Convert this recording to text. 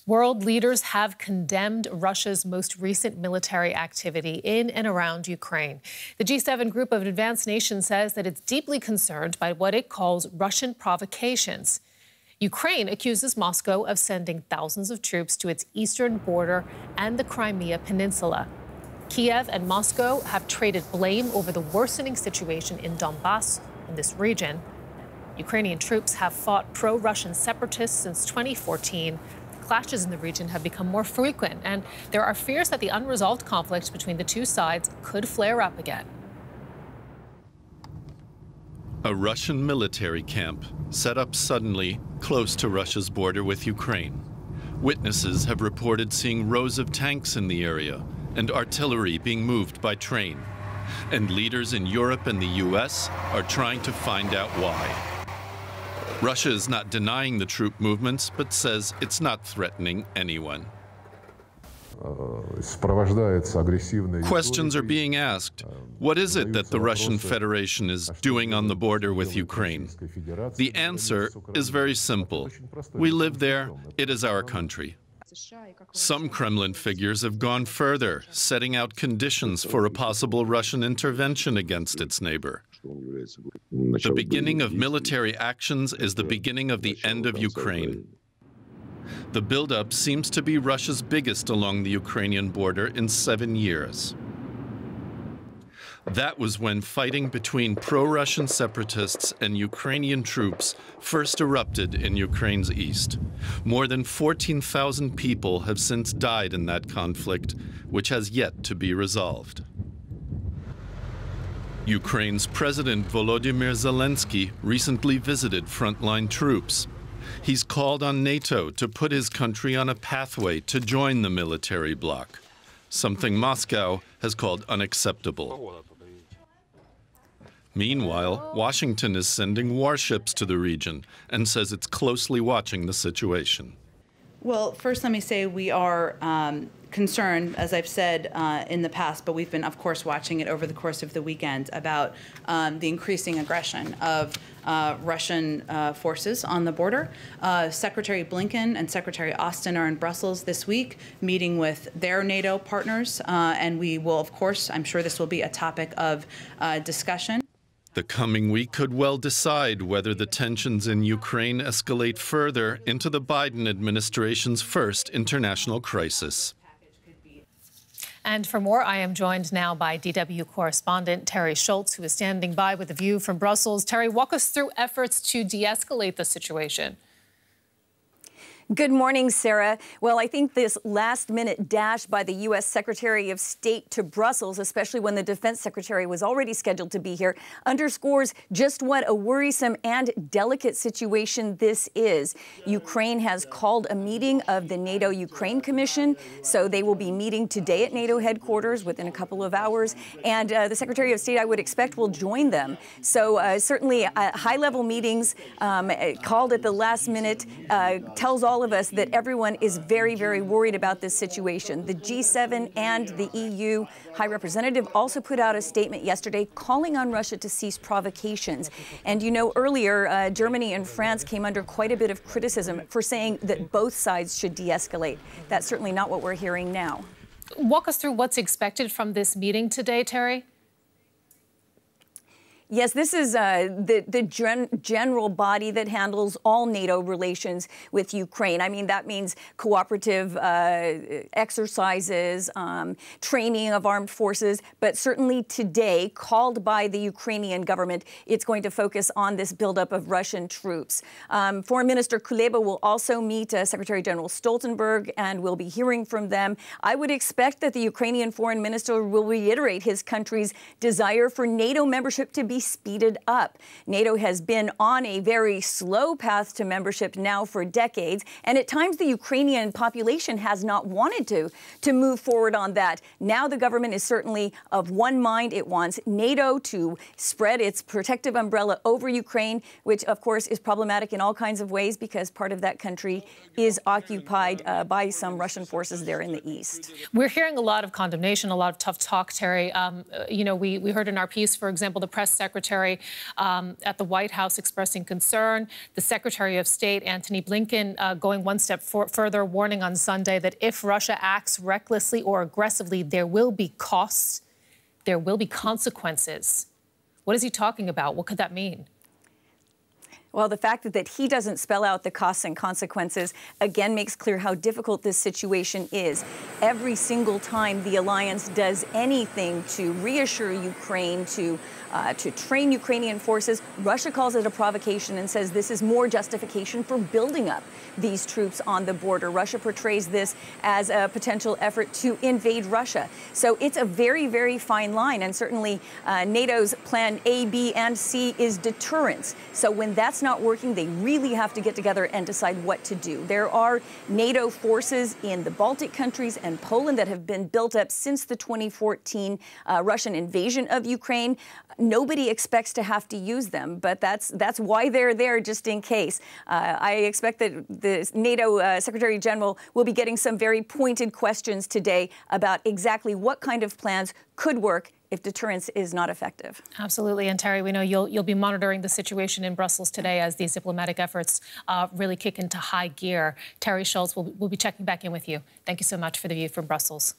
World leaders have condemned Russia's most recent military activity in and around Ukraine. The G7 group of advanced nations says that it's deeply concerned by what it calls Russian provocations. Ukraine accuses Moscow of sending thousands of troops to its eastern border and the Crimea Peninsula. Kiev and Moscow have traded blame over the worsening situation in Donbass in this region. Ukrainian troops have fought pro-Russian separatists since 2014. Clashes in the region have become more frequent, and there are fears that the unresolved conflict between the two sides could flare up again. A Russian military camp set up suddenly close to Russia's border with Ukraine. Witnesses have reported seeing rows of tanks in the area and artillery being moved by train. And leaders in Europe and the US are trying to find out why. Russia is not denying the troop movements, but says it's not threatening anyone. Questions are being asked. What is it that the Russian Federation is doing on the border with Ukraine? The answer is very simple. We live there. It is our country. Some Kremlin figures have gone further, setting out conditions for a possible Russian intervention against its neighbor. The beginning of military actions is the beginning of the end of Ukraine. The buildup seems to be Russia's biggest along the Ukrainian border in 7 years. That was when fighting between pro-Russian separatists and Ukrainian troops first erupted in Ukraine's east. More than 14,000 people have since died in that conflict, which has yet to be resolved. Ukraine's President Volodymyr Zelensky recently visited frontline troops. He's called on NATO to put his country on a pathway to join the military bloc, something Moscow has called unacceptable. Meanwhile, Washington is sending warships to the region and says it's closely watching the situation. Well, first let me say we are concerned, as I've said in the past, but we've been, of course, watching it over the course of the weekend about the increasing aggression of Russian forces on the border. Secretary Blinken and Secretary Austin are in Brussels this week, meeting with their NATO partners, and we will, of course, I'm sure this will be a topic of discussion. The coming week could well decide whether the tensions in Ukraine escalate further into the Biden administration's first international crisis. And for more, I am joined now by DW correspondent Terry Schultz, who is standing by with a view from Brussels. Terry, walk us through efforts to de-escalate the situation. Good morning, Sarah. Well, I think this last-minute dash by the U.S. Secretary of State to Brussels, especially when the Defense Secretary was already scheduled to be here, underscores just what a worrisome and delicate situation this is. Ukraine has called a meeting of the NATO-Ukraine Commission, so they will be meeting today at NATO headquarters within a couple of hours, and the Secretary of State, I would expect, will join them. So certainly high-level meetings called at the last minute tells all of us that everyone is very, very worried about this situation. The G7 and the EU High Representative also put out a statement yesterday calling on Russia to cease provocations. And you know, earlier, Germany and France came under quite a bit of criticism for saying that both sides should de-escalate. That's certainly not what we're hearing now. Walk us through what's expected from this meeting today, Terry. Yes, this is the general body that handles all NATO relations with Ukraine. I mean, that means cooperative exercises, training of armed forces, but certainly today, called by the Ukrainian government, it's going to focus on this buildup of Russian troops. Foreign Minister Kuleba will also meet Secretary General Stoltenberg, and we'll be hearing from them. I would expect that the Ukrainian foreign minister will reiterate his country's desire for NATO membership to be speeded up. NATO has been on a very slow path to membership now for decades, and at times the Ukrainian population has not wanted to move forward on that. Now the government is certainly of one mind. It wants NATO to spread its protective umbrella over Ukraine, which of course is problematic in all kinds of ways because part of that country is occupied by some Russian forces there in the east. We're hearing a lot of condemnation, a lot of tough talk, Terry. You know, we heard in our piece, for example, the press secretary Secretary at the White House expressing concern. The Secretary of State, Antony Blinken, going one step further, warning on Sunday that if Russia acts recklessly or aggressively, there will be costs, there will be consequences. What is he talking about? What could that mean? Well, the fact that he doesn't spell out the costs and consequences, again, makes clear how difficult this situation is. Every single time the alliance does anything to reassure Ukraine, to train Ukrainian forces, Russia calls it a provocation and says this is more justification for building up these troops on the border. Russia portrays this as a potential effort to invade Russia. So it's a very, very fine line. And certainly NATO's plan A, B, and C is deterrence. So when that's not working, they really have to get together and decide what to do. There are NATO forces in the Baltic countries and Poland that have been built up since the 2014 Russian invasion of Ukraine. Nobody expects to have to use them, but that's why they're there, just in case. I expect that the NATO Secretary General will be getting some very pointed questions today about exactly what kind of plans could work if deterrence is not effective. Absolutely. And Terry, we know you'll be monitoring the situation in Brussels today as these diplomatic efforts really kick into high gear. Terry Schultz will be checking back in with you. Thank you so much for the view from Brussels.